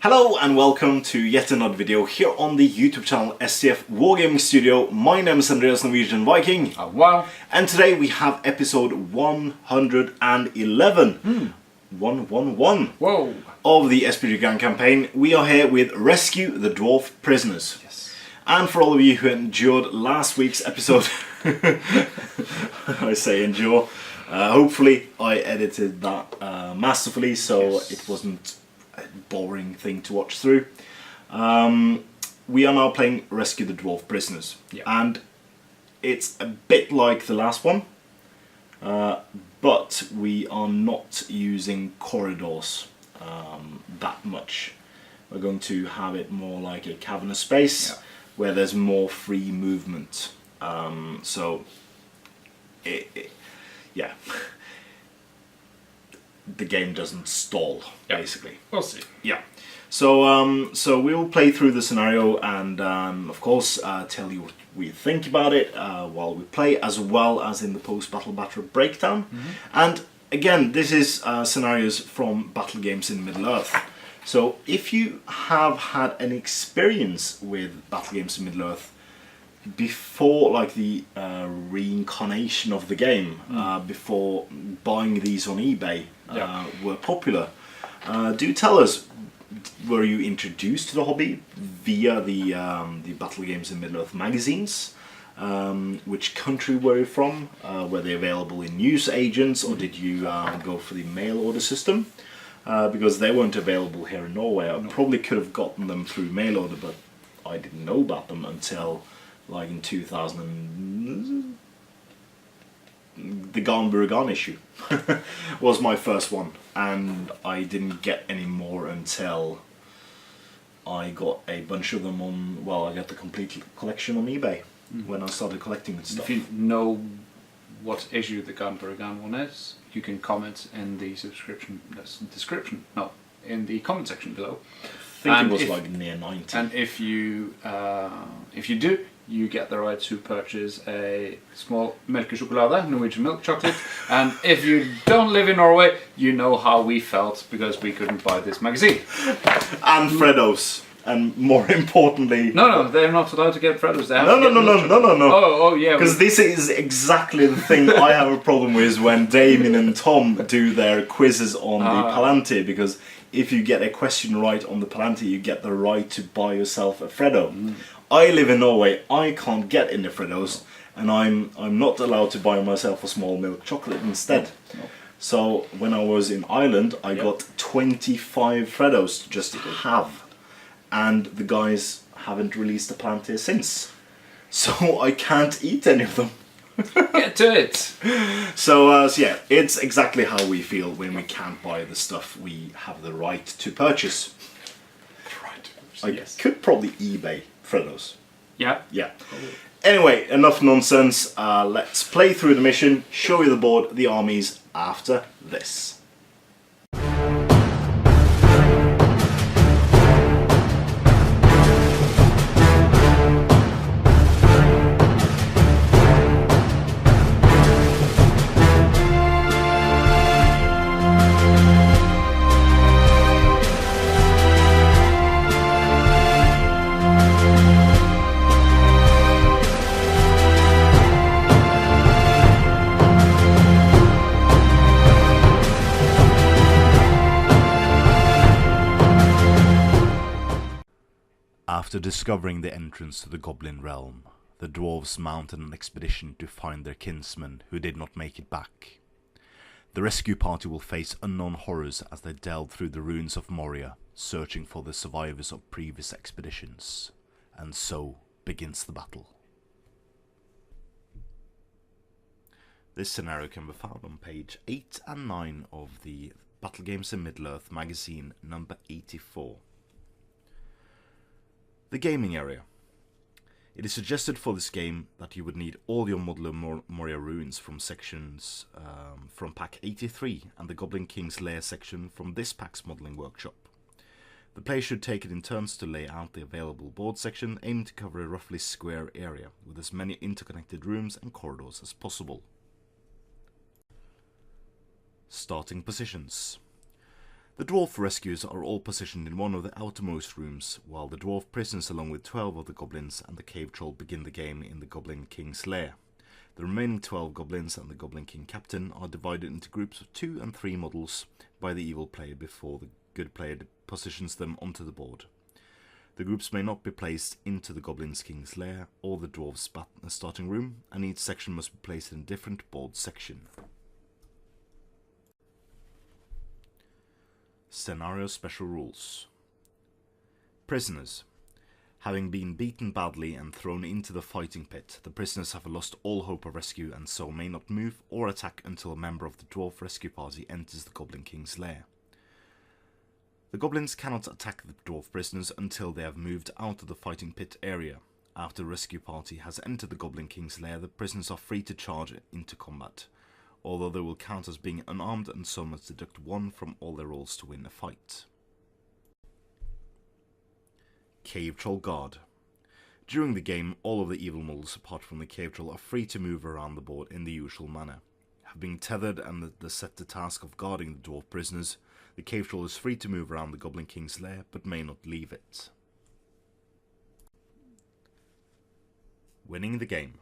Hello and welcome to yet another video here on the YouTube channel STF Wargaming Studio. My name is Andreas Norwegian Viking. Wow. And today we have episode 111. 111. Whoa. Of the SBG Grand Campaign. We are here with Rescue the Dwarf Prisoners. Yes. And for all of you who endured last week's episode, I say endure, hopefully I edited that masterfully so it wasn't a boring thing to watch through. We are now playing Rescue the Dwarf Prisoners, and it's a bit like the last one, but we are not using corridors that much. We're going to have it more like a cavernous space where there's more free movement. The game doesn't stall, basically. We'll see. Yeah. So we'll play through the scenario and of course tell you what we think about it while we play, as well as in the post-battle battle breakdown. And again, this is scenarios from battle games in Middle-earth. So if you have had any experience with battle games in Middle-earth before, like the reincarnation of the game, before buying these on eBay were popular, do tell us, were you introduced to the hobby via the Battle Games in Middle-earth magazines? Which country were you from? Were they available in news agents, or did you go for the mail order system? Because they weren't available here in Norway. I probably could have gotten them through mail order, but I didn't know about them until like in 2000. The Gone Gone issue was my first one, and I didn't get any more until I got a bunch of them on, well, I got the complete collection on eBay when I started collecting stuff. If you know what issue the Gone one is, you can comment in the in the comment section below. I think it was like near 90. And if you do, you get the right to purchase a small melkechokolade, Norwegian milk chocolate. And if you don't live in Norway, you know how we felt because we couldn't buy this magazine. And Freddos. And more importantly... No, they're not allowed to get Freddos. They have No. Oh, yeah. Because this is exactly the thing I have a problem with when Damien and Tom do their quizzes on the Palantir, because if you get a question right on the Palantir, you get the right to buy yourself a Freddo. I live in Norway, I can't get any Freddos, and I'm not allowed to buy myself a small milk chocolate instead. So when I was in Ireland, I got 25 Freddos just to have. And the guys haven't released a Palantir since. So I can't eat any of them. Get to it! So yeah, it's exactly how we feel when we can't buy the stuff we have the right to purchase. I could probably eBay Freddos. Yeah. Anyway, enough nonsense. Let's play through the mission, show you the board, the armies after this. After discovering the entrance to the Goblin Realm, the Dwarves mounted an expedition to find their kinsmen who did not make it back. The rescue party will face unknown horrors as they delve through the ruins of Moria, searching for the survivors of previous expeditions. And so begins the battle. This scenario can be found on page 8 and 9 of the Battle Games in Middle-earth magazine number 84. The gaming area. It is suggested for this game that you would need all your modular Moria ruins from sections from pack 83 and the Goblin King's Lair section from this pack's modelling workshop. The player should take it in turns to lay out the available board section, aiming to cover a roughly square area with as many interconnected rooms and corridors as possible. Starting positions. The dwarf rescues are all positioned in one of the outermost rooms, while the dwarf prisoners along with 12 of the goblins and the cave troll begin the game in the Goblin King's lair. The remaining 12 goblins and the Goblin King captain are divided into groups of 2 and 3 models by the evil player before the good player positions them onto the board. The groups may not be placed into the Goblin King's lair or the dwarf's starting room, and each section must be placed in a different board section. Scenario Special Rules. Prisoners. Having been beaten badly and thrown into the fighting pit, the prisoners have lost all hope of rescue and so may not move or attack until a member of the dwarf rescue party enters the Goblin King's lair. The goblins cannot attack the dwarf prisoners until they have moved out of the fighting pit area. After the rescue party has entered the Goblin King's lair, the prisoners are free to charge into combat, although they will count as being unarmed and so must deduct 1 from all their rolls to win a fight. Cave Troll Guard. During the game, all of the evil models apart from the Cave Troll are free to move around the board in the usual manner. Having tethered and set the task of guarding the dwarf prisoners, the Cave Troll is free to move around the Goblin King's lair, but may not leave it. Winning the game.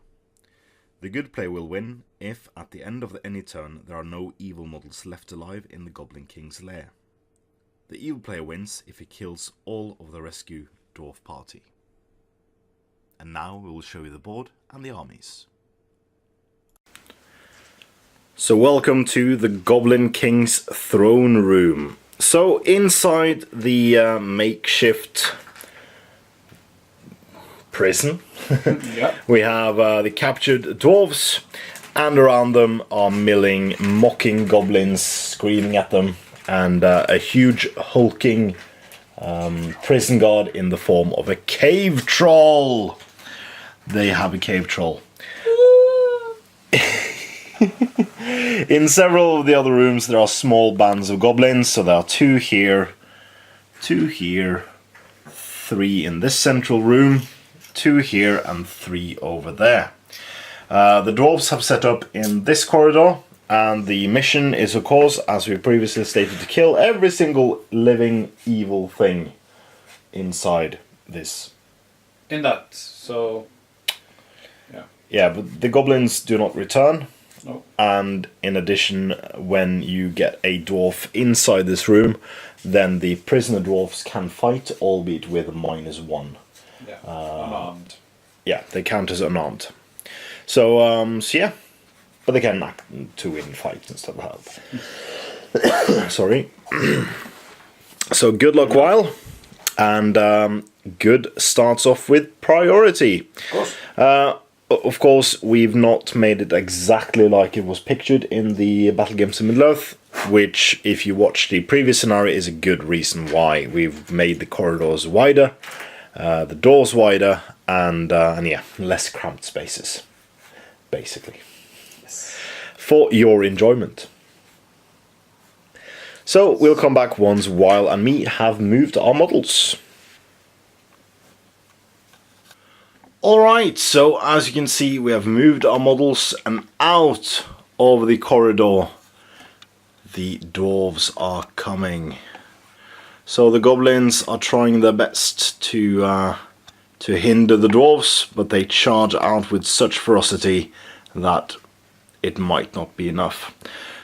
The good player will win if, at the end of any turn, there are no evil models left alive in the Goblin King's lair. The evil player wins if he kills all of the rescue dwarf party. And now we will show you the board and the armies. So welcome to the Goblin King's throne room. So inside the makeshift prison, Yeah. we have the captured dwarves, and around them are milling, mocking goblins, screaming at them, and a huge hulking prison guard in the form of a cave troll. They have a cave troll. In several of the other rooms there are small bands of goblins, so there are 2 here, 3 in this central room, 2 here and 3 over there. The dwarves have set up in this corridor, and the mission is, of course, as we previously stated, to kill every single living evil thing inside this. In that, so... Yeah. Yeah, but the goblins do not return. No. And in addition, when you get a dwarf inside this room, then the prisoner dwarfs can fight, albeit with a -1. Yeah, unarmed. Yeah, they count as unarmed. So, yeah. But they can act to win fights and stuff like that. Sorry. So good luck while. And good starts off with priority. Of course. Of course, we've not made it exactly like it was pictured in the Battle Games of Middle-earth, which, if you watch the previous scenario, is a good reason why. We've made the corridors wider, the doors wider, and yeah, less cramped spaces, basically, Yes. for your enjoyment. So, we'll come back once Weil and me have moved our models. Alright, so as you can see, we have moved our models, and out over the corridor the dwarves are coming. So the goblins are trying their best to hinder the dwarves, but they charge out with such ferocity that it might not be enough.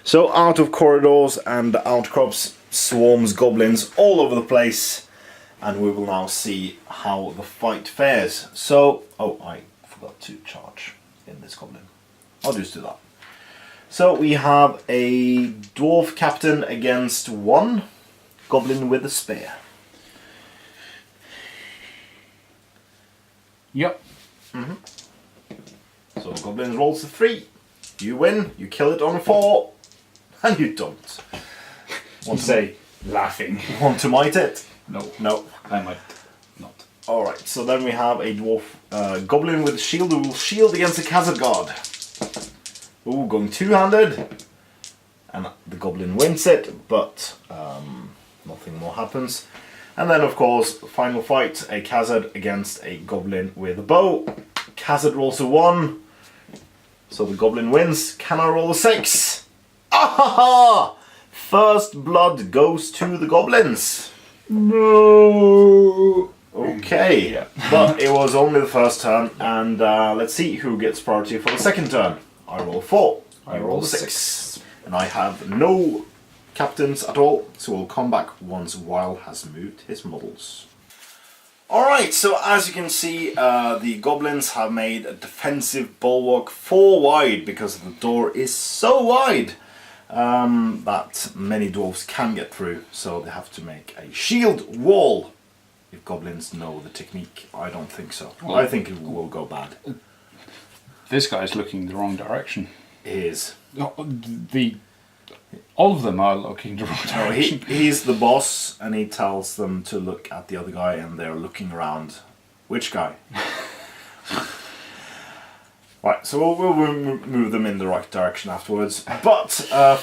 So out of corridors and outcrops swarms goblins all over the place. And we will now see how the fight fares. So, oh, I forgot to charge in this goblin. I'll just do that. So we have a dwarf captain against 1 goblin with a spear. Yep. So goblin rolls a 3. You win, you kill it on a 4, and you don't. Want to say laughing. Want to might it? No. No. I might not. Alright, so then we have a dwarf goblin with a shield who will shield against a Khazad guard. Ooh, going 2-handed. And the goblin wins it, but nothing more happens. And then, of course, final fight, a Khazad against a goblin with a bow. Khazad rolls a 1, so the goblin wins. Can I roll a 6? Ah ha ha! first blood goes to the goblins. No. Okay, Yeah. but it was only the first turn, and let's see who gets priority for the second turn. I roll 4. I roll 6. And I have no captains at all, so we'll come back once Weil has moved his models. Alright, so as you can see, the goblins have made a defensive bulwark 4 wide because the door is so wide that many dwarves can get through, so they have to make a shield wall. If goblins know the technique, I don't think so. Well, I think it will go bad. This guy's looking the wrong direction. He is. All of them are looking the wrong No, direction. he's the boss, and he tells them to look at the other guy, and they're looking around. Which guy? Right, so we'll move them in the right direction afterwards. But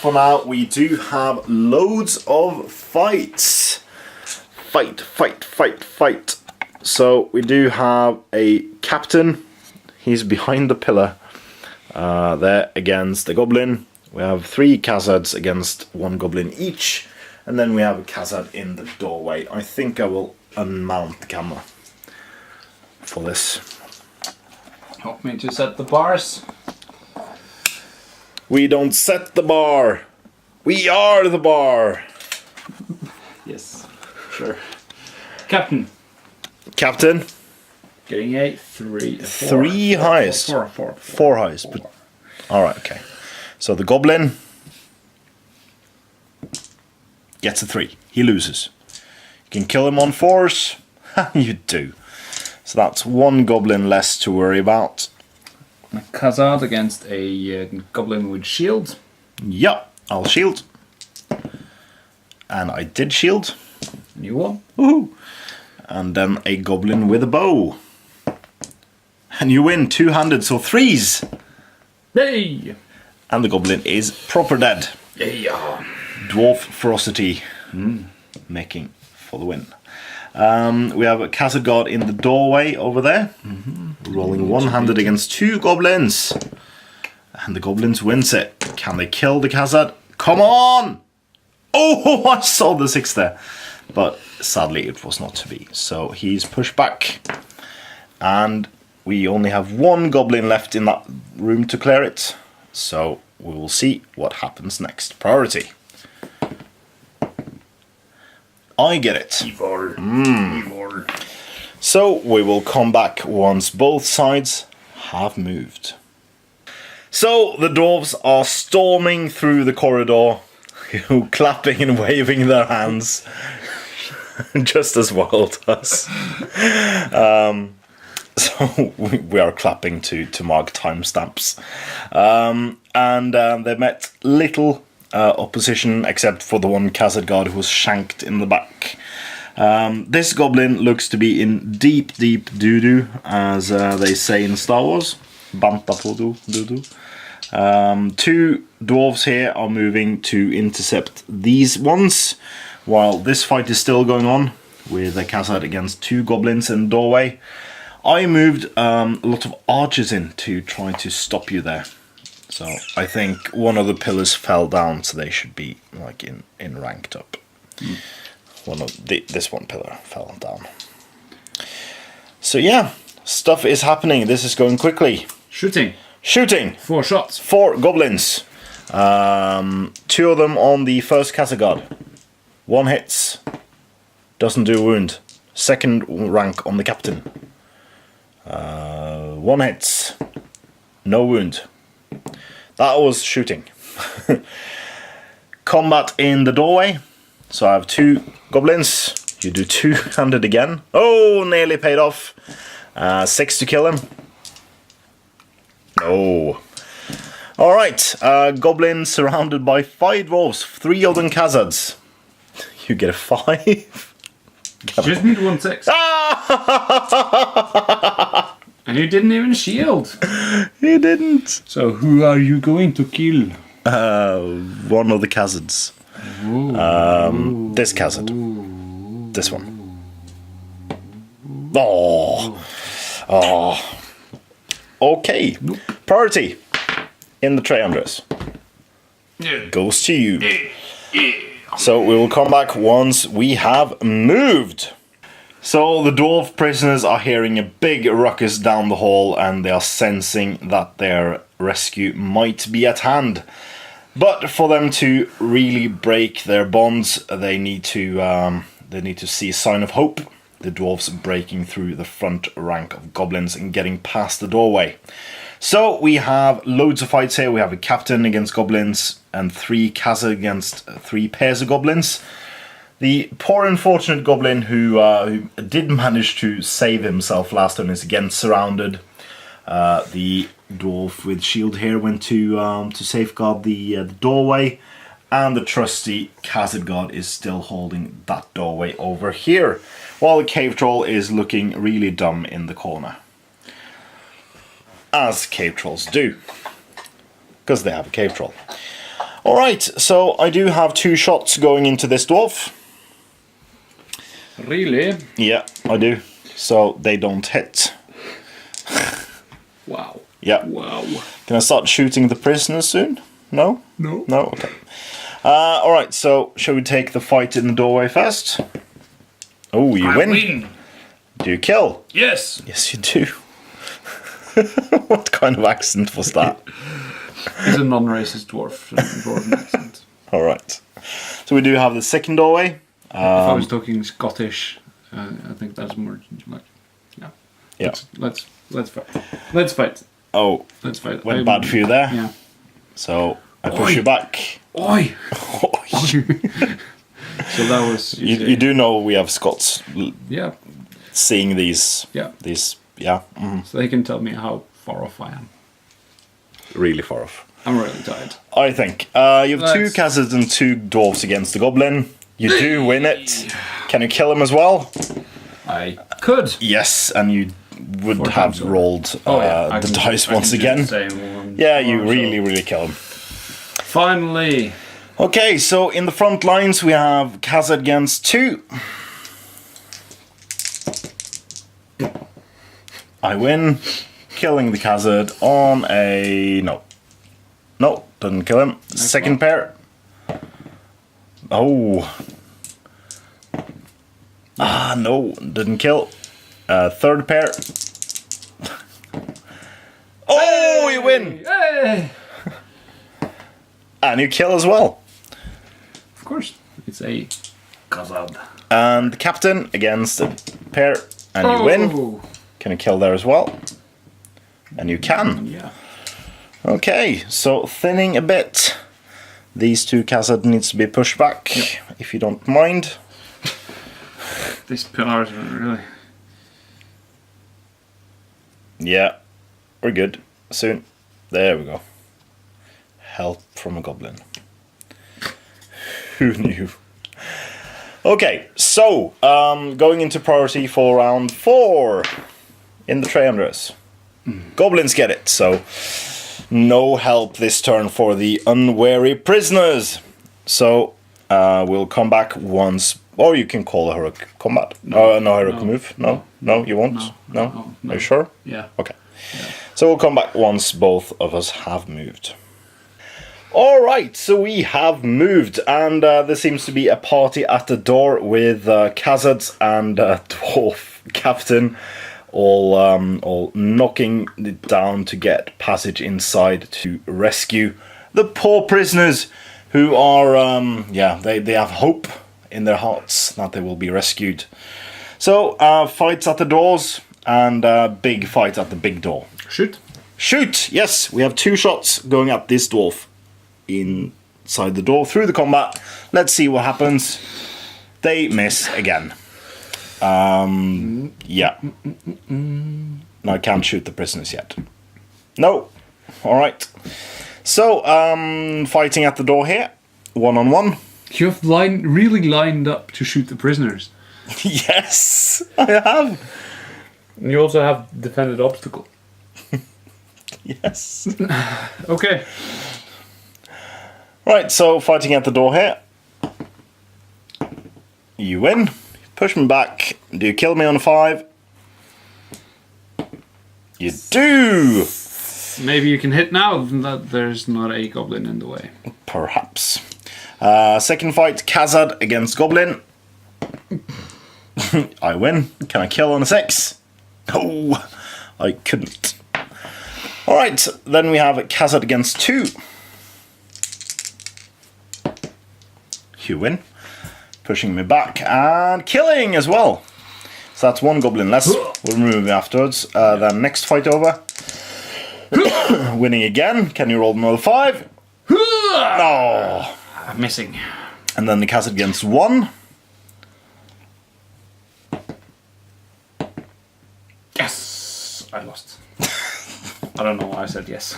for now, we do have loads of fights. Fight. So we do have a captain. He's behind the pillar. There against the goblin. We have 3 Khazards against 1 goblin each. And then we have a Khazard in the doorway. I think I will unmount the camera for this. Help me to set the bars. We don't set the bar. We are the bar. Yes, sure. Captain. Captain. Getting a 3. 3 highest. 4 highest. But alright, okay. So the goblin gets a 3. He loses. You can kill him on 4s. You do. So that's 1 goblin less to worry about. A Khazard against a goblin with shield. Yep, I'll shield. And I did shield. New one. Woohoo! And then a goblin with a bow. And you win 2-handed, so 3s. Hey! And the goblin is proper dead. Yeah. Dwarf ferocity making for the win. We have a Khazad guard in the doorway over there. Rolling 1-handed against 2 goblins. And the goblins wins it. Can they kill the Khazad? Come on! Oh, I saw the 6 there. But sadly it was not to be. So he's pushed back. And we only have 1 goblin left in that room to clear it. So we will see what happens next. Priority. I get it. Evil. Evil. So we will come back once both sides have moved. So the dwarves are storming through the corridor, clapping and waving their hands, just as Wild does. So we are clapping to mark timestamps. And they met little opposition except for the 1 Khazad guard who was shanked in the back. This goblin looks to be in deep doo-doo, as they say in Star Wars. Banta doo-doo. 2 dwarves here are moving to intercept these ones, while this fight is still going on with a Khazad against 2 goblins in the doorway. I moved a lot of archers in to try to stop you there. So I think one of the pillars fell down, so they should be like in ranked up. This one pillar fell down. So yeah, stuff is happening. This is going quickly. Shooting. 4 shots. 4 goblins. 2 of them on the first Khazad guard. 1 hits. Doesn't do a wound. 2nd rank on the captain. 1 hits. No wound. That was shooting. Combat in the doorway. So I have 2 goblins. You do 2-handed again. Oh, nearly paid off. 6 to kill him. No. Alright, goblin surrounded by 5 dwarves. 3 of them Khazads. You get a 5. Just need 1 6. And you didn't even shield. He didn't. So who are you going to kill? One of the Khazads. This Khazad. This one. Oh. Okay. Priority in the tray, Andres. Yeah. Goes to you. So we will come back once we have moved. So the dwarf prisoners are hearing a big ruckus down the hall, and they are sensing that their rescue might be at hand. But for them to really break their bonds, they need to see a sign of hope. The dwarves breaking through the front rank of goblins and getting past the doorway. So we have loads of fights here. We have a captain against goblins and 3 Khazad against 3 pairs of goblins. The poor unfortunate goblin who did manage to save himself last turn is again surrounded. The dwarf with shield here went to safeguard the doorway, and the trusty Khazad guard is still holding that doorway over here, while the cave troll is looking really dumb in the corner. As cave trolls do, because they have a cave troll. Alright, so I do have 2 shots going into this dwarf. Really? Yeah, I do. So they don't hit. Wow. Yeah. Wow. Can I start shooting the prisoners soon? No? No. No? Okay. Alright, so shall we take the fight in the doorway first? Oh, you I win. win. Do you kill? Yes. Yes, you do. What kind of accent was that? It's a non-racist dwarven accent. Alright. So we do have the second doorway. If I was talking Scottish, I think that's more like, yeah. Yeah. Let's fight. Let's fight. Oh, Let's fight. went bad for you there. Yeah. So I push you back. Oi! Oi. So that was. You do know we have Scots Yeah. seeing these. Yeah. These. Yeah. So they can tell me how far off I am. Really far off. I'm really tired. I think. You have 2 Khazads and 2 dwarves against the goblin. You do win it. Can you kill him as well? I could. Yes, and you would 4 have times over. rolled the dice once again. Yeah, you really kill him. Finally. Okay, so in the front lines we have Khazad against 2. I win, killing the Khazad on a... No, doesn't kill him. Second pair. Oh. No, didn't kill. Third pair. Oh, you win! Hey! And you kill as well. Of course. It's a Khazad. And the captain against a pair, and you win. Can you kill there as well? And you can. Yeah. Okay, so thinning a bit. These 2 Khazad needs to be pushed back, if you don't mind. These pillars are really... Yeah, we're good. Soon. There we go. Help from a goblin. Who knew? Okay, so, going into priority for round 4 in the Treandres. Goblins get it, so no help this turn for the unwary prisoners. So, we'll come back once, or you can call a heroic combat. No heroic move? No, you won't? No? Are you sure? Yeah. Okay. Yeah. So we'll come back once both of us have moved. Alright, so we have moved, and there seems to be a party at the door with Khazads and Dwarf Captain all knocking it down to get passage inside to rescue the poor prisoners who are, they have hope in their hearts that they will be rescued. So, fights at the doors, and big fight at the big door. Shoot. Shoot! Yes, we have 2 shots going at this dwarf inside the door through the combat. Let's see what happens. They miss again. Yeah. No, I can't shoot the prisoners yet. No. Alright. So, fighting at the door here. 1-on-1. You have really lined up to shoot the prisoners. Yes, I have. And you also have defended obstacle. Yes. Okay. Right, so fighting at the door here. You win. Push me back. Do you kill me on a 5? You do! Maybe you can hit now that there's not a goblin in the way. Perhaps. Second fight, Khazad against Goblin. I win. Can I kill on a 6? Oh, I couldn't. Alright, then we have Khazad against 2. You win. Pushing me back and killing as well. So that's 1 goblin less. We'll remove it afterwards. Then next fight over. Winning again. Can you roll another 5? No. Missing. And then the Khazad against 1. Yes! I lost. I don't know why I said yes.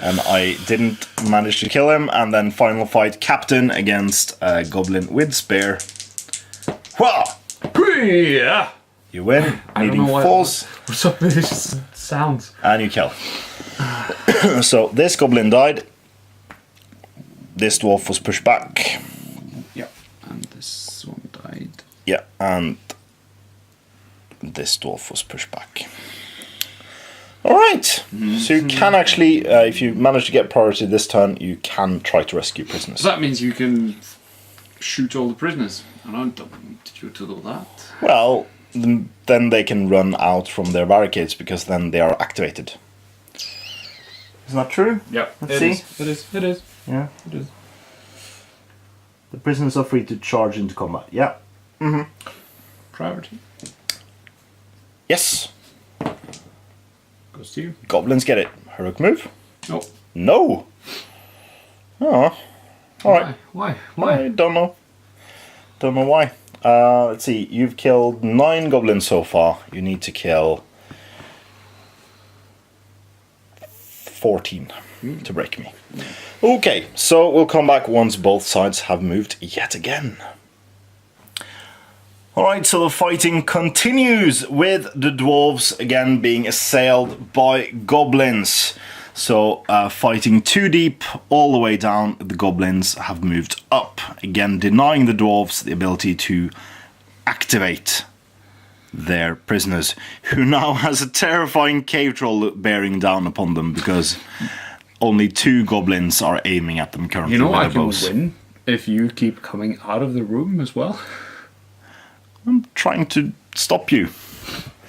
And I didn't manage to kill him. And then final fight, Captain against Goblin with Spear. Wah! Yeah. You win, needing force. What's up with this sounds? And you kill. So this Goblin died. This Dwarf was pushed back. Yeah. And this one died. Yeah, and this Dwarf was pushed back. Alright, so you can actually, if you manage to get priority this turn, you can try to rescue prisoners. So that means you can shoot all the prisoners. And I don't want you to do that. Well, then they can run out from their barricades because then they are activated. Isn't that true? Yeah, Let's see. It is. Yeah. It is. The prisoners are free to charge into combat. Yeah. Mm-hmm. Priority. Yes. Goes to you. Goblins get it. Heroic move? No. No. Oh. Alright. Why? I don't know. Don't know why. Let's see. You've killed 9 goblins so far. You need to kill 14 to break me. Okay, so we'll come back once both sides have moved yet again. Alright, so the fighting continues with the dwarves again being assailed by goblins. So fighting 2 deep all the way down, the goblins have moved up. Again, denying the dwarves the ability to activate their prisoners, who now has a terrifying cave troll bearing down upon them because only 2 goblins are aiming at them currently. You know with I their can bows. win if you keep coming out of the room as well. I'm trying to stop you.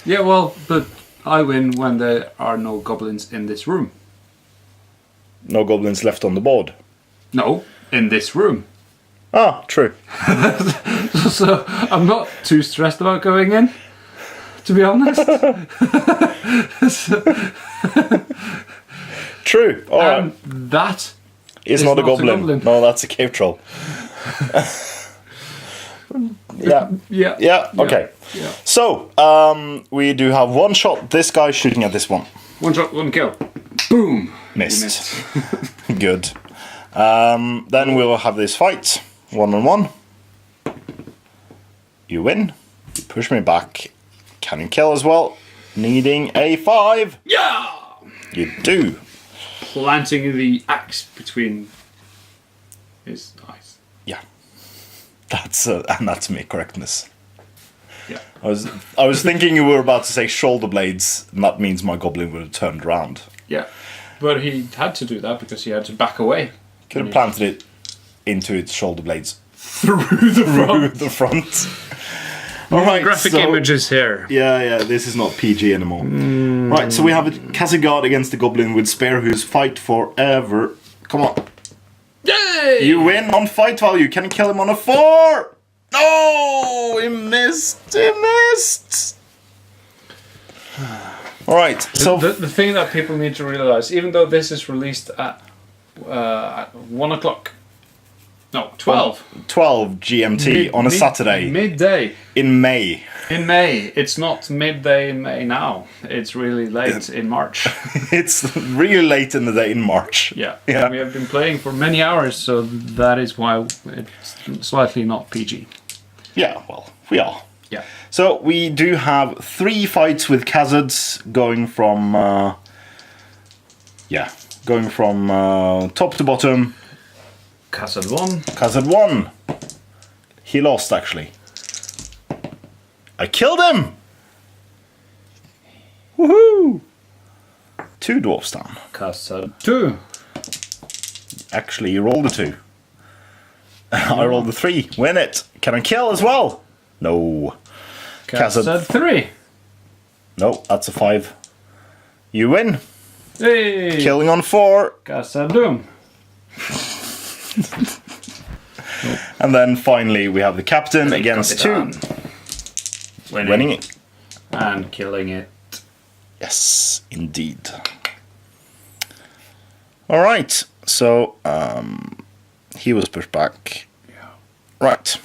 Yeah, well, but I win when there are no goblins in this room. No goblins left on the board. No, in this room. Ah, true. So I'm not too stressed about going in, to be honest. True. All right. That It's is not a goblin. No, that's a cave troll. Yeah. Yeah. Okay. Yeah. So, we do have 1 shot. This guy shooting at this one. 1 shot, 1 kill. Boom. Missed. Good. Then we'll have this fight. 1-on-1. You win. You push me back. Can you kill as well? Needing a 5. Yeah. You do. Planting the axe between his eyes. Yeah. That's anatomy correctness. Yeah. I was thinking you were about to say shoulder blades, and that means my goblin would have turned around. Yeah. But he had to do that because he had to back away. Could have planted it into its shoulder blades. Through the front. Alright, Graphic so, images here. Yeah, this is not PG anymore. Right, so we have a Khazad against the goblin with Spear who's fight forever. Come on. Yay! You win on fight value. Can you kill him on a 4? No! He missed! Alright, so... The thing that people need to realize, even though this is released at 1 o'clock... No, 12. 12 GMT on a Saturday. Midday. In May. In May. It's not midday in May now. It's really late in March. It's really late in the day in March. Yeah. Yeah. We have been playing for many hours, so that is why it's slightly not PG. Yeah, well, we are. Yeah. So we do have 3 fights with Khazads going from top to bottom. Khazad won. Khazad won. He lost actually. I killed him. Woohoo! 2 dwarfs down. Khazad 2. Actually, you rolled a 2. I rolled the 3. Win it. Can I kill as well? No. Kazad 3. No, that's a 5. You win. Hey. Killing on 4. Kazadum. And then finally we have the captain against 2. Winning it. And killing it. Yes, indeed. Alright, so he was pushed back. Yeah. Right.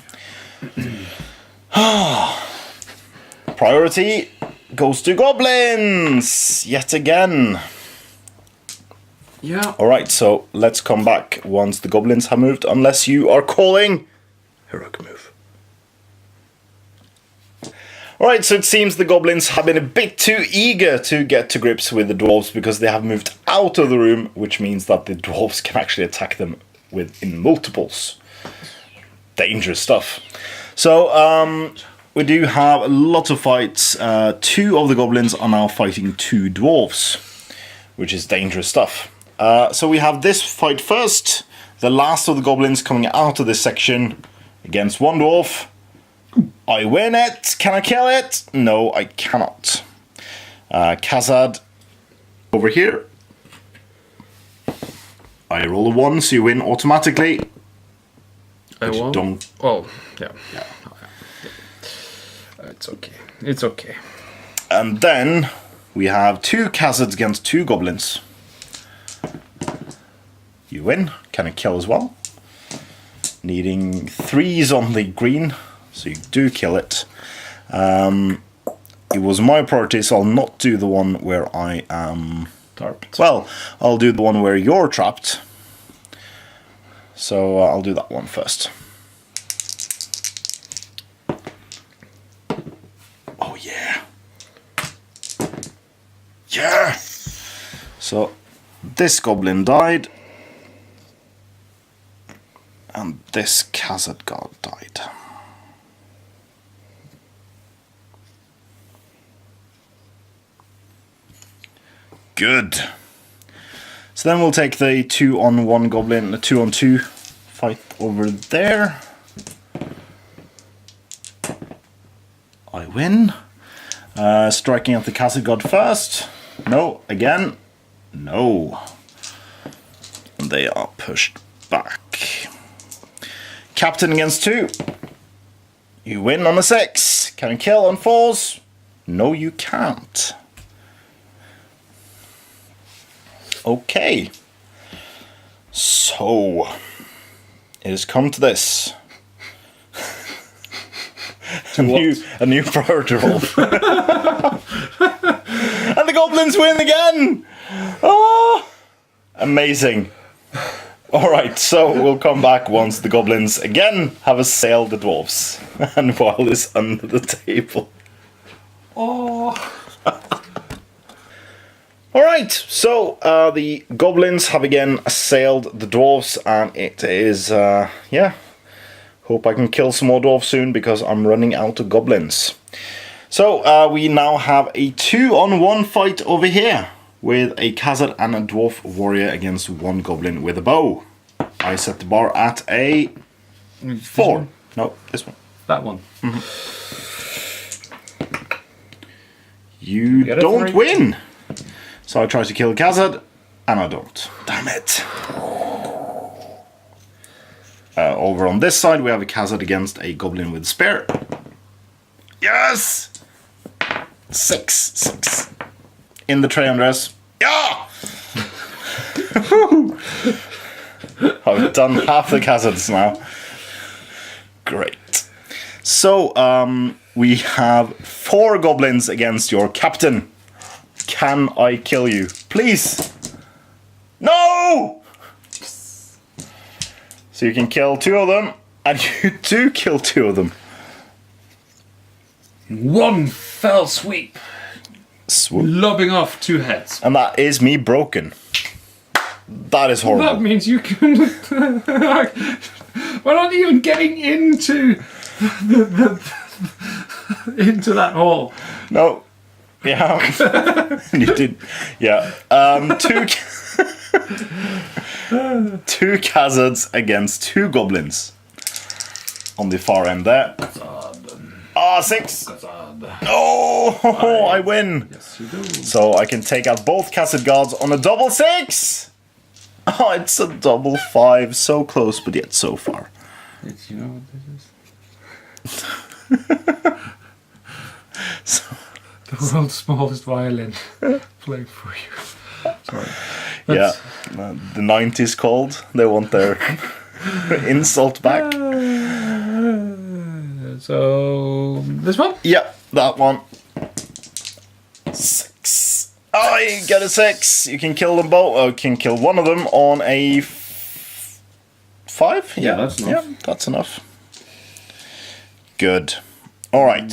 Priority goes to goblins yet again. Yeah. Alright, so let's come back once the goblins have moved, unless you are calling heroic move. Alright, so it seems the goblins have been a bit too eager to get to grips with the dwarves because they have moved out of the room, which means that the dwarves can actually attack them in multiples. Dangerous stuff. So, we do have a lot of fights. 2 of the goblins are now fighting 2 dwarves, which is dangerous stuff. So we have this fight first. The last of the goblins coming out of this section against 1 dwarf. I win it. Can I kill it? No, I cannot. Kazad over here. I roll a 1, so you win automatically. I But you won. don't. Oh, yeah. Yeah. It's okay. It's okay. And then we have 2 Kazads against 2 goblins. You win. Can I kill as well? Needing 3s on the green, so you do kill it. It was my priority, so I'll not do the one where I am Tarped. Well, I'll do the one where you're trapped. So I'll do that one first. Oh yeah. Yeah! So this goblin died. And this Kazad god died. Good. So then we'll take the 2-on-1 goblin, the 2-on-2 fight over there. I win. Striking at the Kazad god first. No, again. No. And they are pushed back. Captain against 2. You win on a 6. Can you kill on 4s? No, you can't. Okay. So, it has come to this. a new priority roll. And the goblins win again! Oh, amazing. Alright, so we'll come back once the goblins again have assailed the dwarves. And while is under the table. Oh. Alright, so the goblins have again assailed the dwarves, and it is, yeah. Hope I can kill some more dwarves soon because I'm running out of goblins. So we now have a 2-on-1 fight over here with a Kazad and a dwarf warrior against 1 goblin with a bow. I set the bar at a 4. No, this one. That one. You Get a don't 3. win! So I try to kill Kazad, and I don't. Damn it! Over on this side, we have a Kazad against a goblin with a spear. Yes! 6. In the tray, Andres. Yeah! I've done half the Kazads now. Great. So, we have 4 goblins against your captain. Can I kill you? Please! No! So you can kill 2 of them, and you do kill 2 of them. One fell sweep. Swoop. Lobbing off 2 heads. And that is me broken. That is horrible. That means you can... We're not even getting into into that hole. No. Yeah. You did. Yeah. 2 Kazads against 2 goblins. on the far end there. Ah, 6! Oh, I win! Yes, you do. So I can take out both Castle Gods on a double 6! Oh, it's a double 5. So close, but yet so far. You know what this is? The world's smallest violin played for you. Sorry. Yeah, the 90s called. They want their insult back. So this one? Yeah, that one. 6. Oh, you get a 6. You can kill them both. Or you can kill one of them on a 5. Yeah, that's enough. Yeah, that's enough. Good. All right.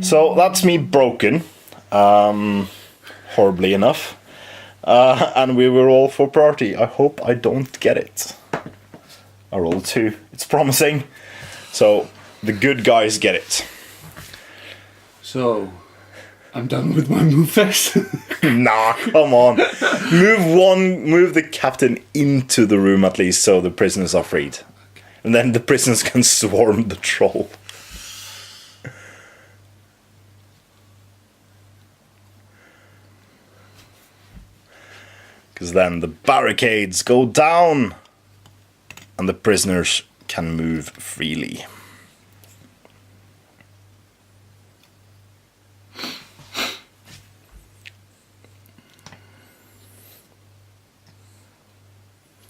So that's me broken. Horribly enough. And we were all for party. I hope I don't get it. I rolled 2. It's promising. So the good guys get it. So I'm done with my move phase. Nah, come on. Move the captain into the room at least so the prisoners are freed. And then the prisoners can swarm the troll. Because then the barricades go down and the prisoners can move freely.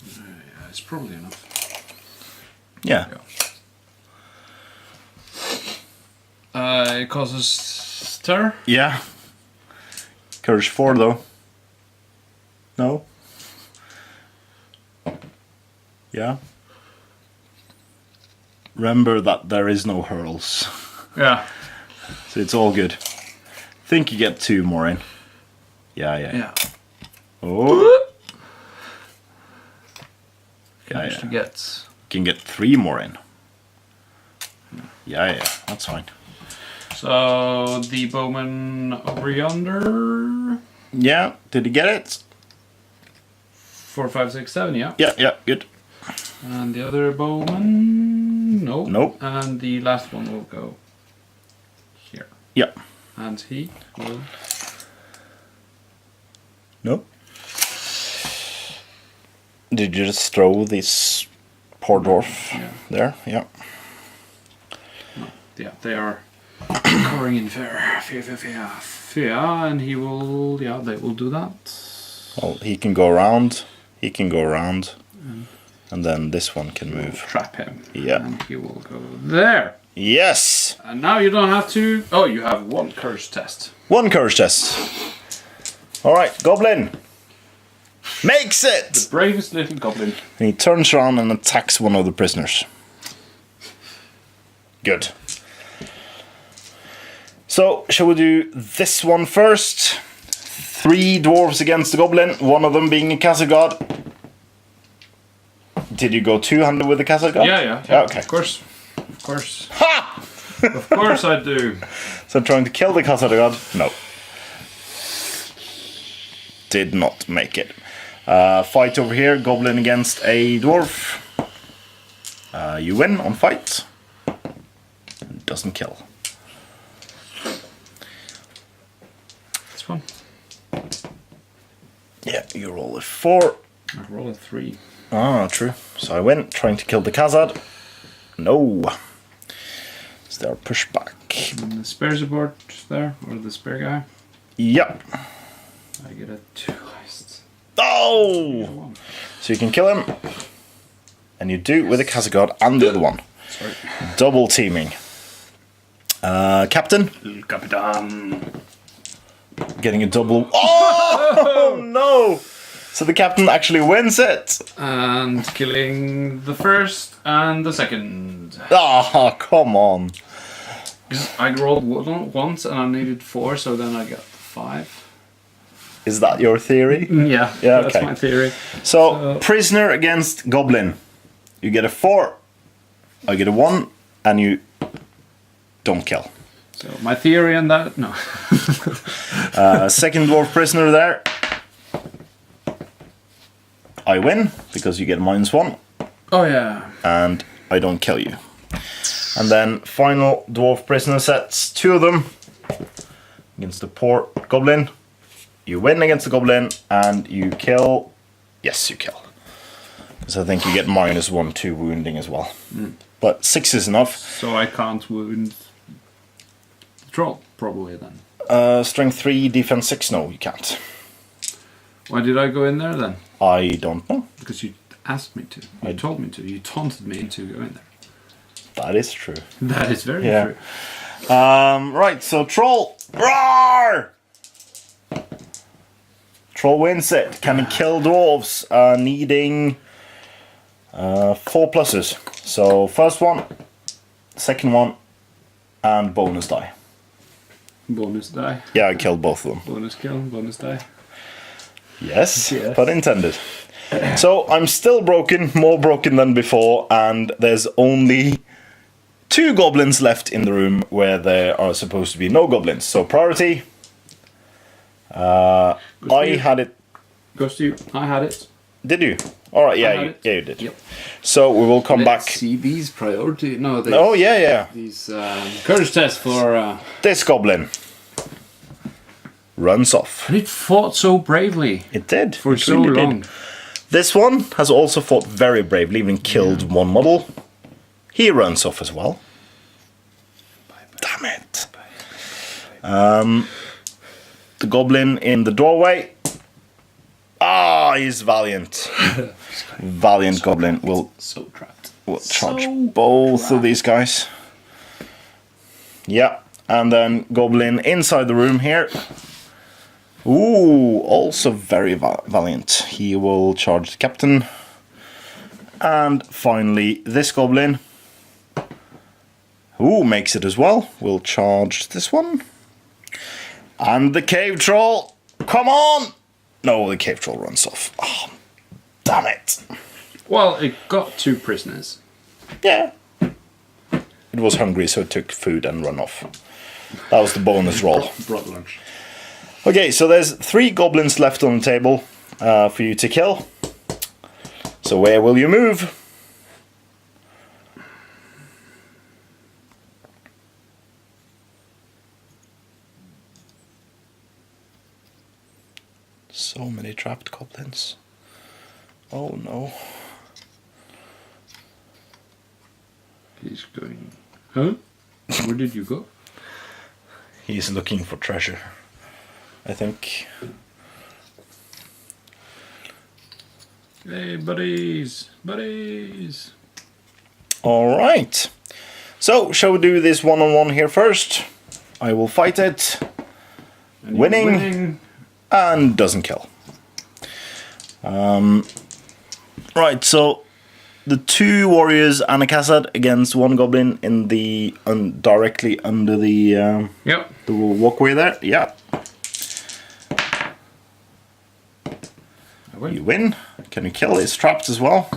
Yeah, it's probably enough. Yeah. It causes terror. Yeah. Courage 4 though. No? Yeah. Remember that there is no hurls. Yeah. So it's all good. Think you get 2 more in. Yeah. Oh. Managed to get. Can get 3 more in. Yeah, that's fine. So the bowman over yonder. Yeah, did you get it? 4, 5, 6, 7, yeah. Yeah, good. And the other bowman, no. Nope. And the last one will go here. Yeah. And he will. Nope. Did you just throw this poor dwarf there? Yeah. No. Yeah, they are covering in fear, and he will. Yeah, they will do that. Well, he can go around. He can go around. And then this one can move. Trap him. Yeah. And he will go there. Yes! And now you don't have to. Oh, you have 1 courage test. 1 courage test. Alright, Goblin. Makes it! The bravest little goblin. And he turns around and attacks one of the prisoners. Good. So, shall we do this one first? 3 dwarves against the goblin, one of them being a castle god. Did you go 2-handed with the castle god? Yeah. Okay. Of course. Ha! Of course I do. So trying to kill the castle god? No. Did not make it. Fight over here, goblin against a dwarf. You win on fight. Doesn't kill. This one. Yeah, you roll a 4. I roll a 3. Ah, true. So I win, trying to kill the Khazad. No. So they're pushed back. And the spare support there, or the spare guy. Yep. I get a 2 heist. Oh! So you can kill him. And you do with the Khazad and the other one. Sorry. Double teaming. Captain? El Capitan. Getting a double. Oh no! So the captain actually wins it. And killing the first and the second. Ah, come on. Because I rolled once and I needed 4, so then I got 5. Is that your theory? Yeah, Yeah, that's okay. my theory. So, prisoner against goblin. You get a 4, I get a 1, and you don't kill. So my theory on that, no. Second dwarf prisoner there. I win, because you get -1, Oh yeah. and I don't kill you. And then final dwarf prisoner sets, 2 of them against the poor goblin. You win against the goblin and you kill. Yes, you kill. Because I think you get -1 to wounding as well. But 6 is enough. So I can't wound the troll, probably then. Strength 3, defense 6. No, you can't. Why did I go in there then? I don't know. Because you asked me to. You told me to. You taunted me into going there. That is true. That is very Yeah. true. Right, so Troll. Roar! Troll wins it. Can he kill dwarves? Needing 4 pluses. So first one, second one, and bonus die. Bonus die. Yeah, I killed both of them. Bonus kill. Bonus die. Yes, Yes. pun intended. So I'm still broken, more broken than before, and there's only 2 goblins left in the room where there are supposed to be no goblins. So priority. I had it. Goes to you. I had it. Did you? All right, yeah, I had it. yeah, you did. Yep. So we will come Let's back. see these priority. No, these, Oh yeah. These courage tests for. This goblin runs off. And it fought so bravely It did for it so really did. long. This one has also fought very bravely, even killed 1 model. He runs off as well. Damn it. The goblin in the doorway. Ah, he's valiant. Valiant goblin will So trapped. charge So both of these guys. Yeah, and then goblin inside the room here. Ooh, also very valiant. He will charge the captain. And finally, this goblin. Ooh, makes it as well. We'll charge this one. And the cave troll. Come on! No, the cave troll runs off. Oh, damn it. Well, it got 2 prisoners. Yeah. It was hungry, so it took food and run off. That was the bonus roll. Brought lunch. Okay, so there's 3 goblins left on the table for you to kill. So where will you move? So many trapped goblins. Oh no. He's going. Huh? Where did you go? He's looking for treasure, I think. Hey, buddies! Buddies! Alright. So, shall we do this one-on-one here first? I will fight it. And Winning. you're winning. And doesn't kill. Right, so the 2 warriors and a Khazad against 1 goblin in the directly under the Yep. the walkway there. Yeah, I win. you win. Can you kill? It's trapped as well.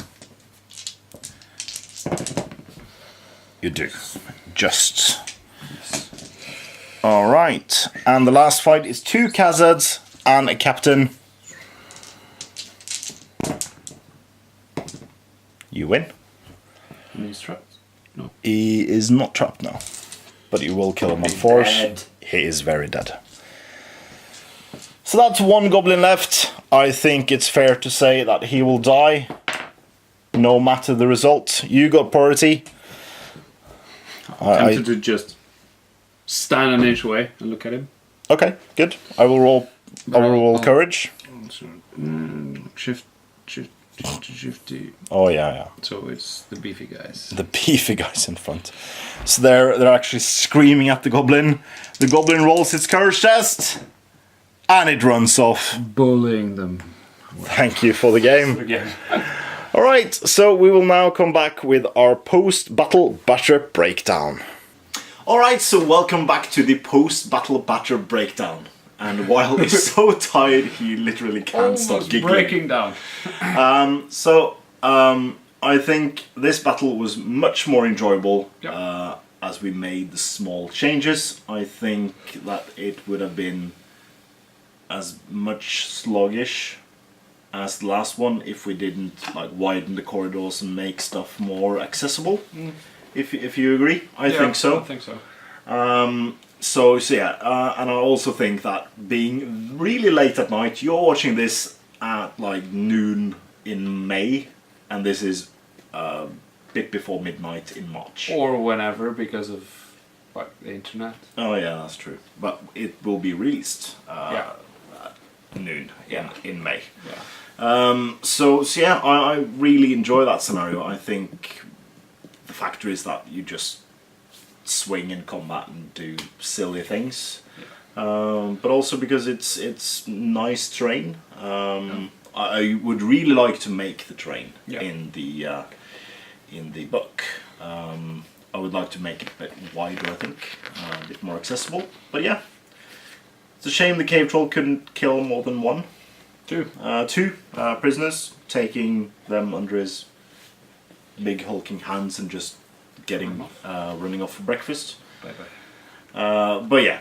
You do. Just. All right, and the last fight is 2 Khazads and a captain. You win. And he's trapped. No. He is not trapped now, but you will kill him on force. He is very dead. So that's 1 goblin left. I think it's fair to say that he will die, no matter the result. You got priority. Tempted to just stand an inch away and look at him. Okay, good. I will roll. I will roll I'll- courage. Shifty. Oh yeah. So it's the beefy guys. The beefy guys in front. So they're actually screaming at the goblin. The goblin rolls its courage test, and it runs off. Bullying them. Thank you for the game. Again. Alright, so we will now come back with our post-battle batter breakdown. Alright, so welcome back to the post-battle batter breakdown. And while he's so tired, he literally can't stop Almost giggling. breaking down. I think this battle was much more enjoyable Yep. as we made the small changes. I think that it would have been as much sluggish as the last one if we didn't like widen the corridors and make stuff more accessible. if you agree. I think so. I think so. So yeah, and I also think that being really late at night, you're watching this at like noon in May, and this is a bit before midnight in March. Or whenever, because of like the internet. Oh yeah, that's true. But it will be released at noon in May. Yeah. So yeah, I really enjoy that scenario. I think the factor is that you just swing in combat and do silly things, but also because it's nice terrain. I would really like to make the terrain in the book. I would like to make it a bit wider, I think, a bit more accessible. But yeah, it's a shame the cave troll couldn't kill more than one. Two prisoners, taking them under his big hulking hands and just getting running off for breakfast. Bye-bye. But yeah,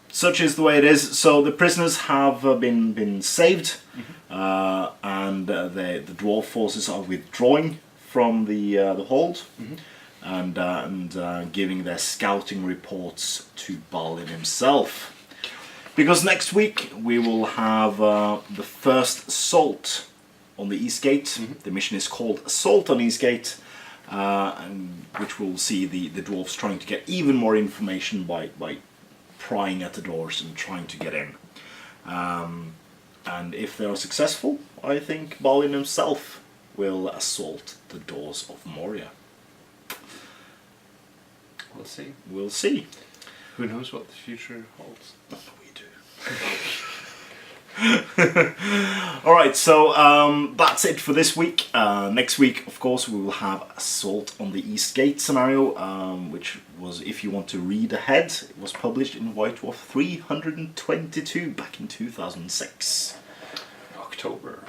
such is the way it is. So the prisoners have been saved, and the dwarf forces are withdrawing from the hold, and giving their scouting reports to Balin himself. Because next week we will have the first assault on the East Gate. The mission is called Assault on East Gate, which will see the dwarves trying to get even more information by prying at the doors and trying to get in. And if they are successful, I think Balin himself will assault the doors of Moria. We'll see. We'll see. Who knows what the future holds? We do. Alright, so that's it for this week. Next week, of course, we will have Assault on the East Gate scenario, which was, if you want to read ahead, it was published in White Dwarf 322 back in 2006. October.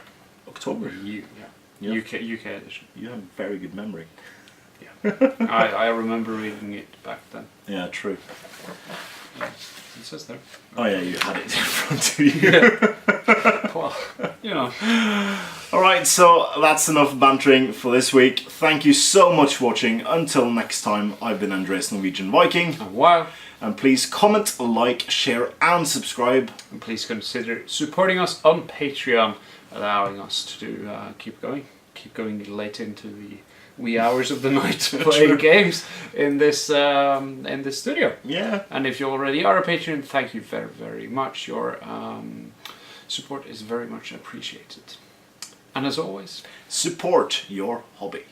Yeah. UK edition. You have a very good memory. Yeah. I remember reading it back then. Yeah, true. Yeah. It says there. Oh yeah, you had it in front of you. Well, you know. Alright, so that's enough bantering for this week. Thank you so much for watching. Until next time, I've been Andreas Norwegian Viking. Wow. And please comment, like, share and subscribe. And please consider supporting us on Patreon, allowing us to keep going late into the wee hours of the night playing games in this studio. Yeah. And if you already are a patron, thank you very, very much. Your support is very much appreciated. And as always, Support your hobby.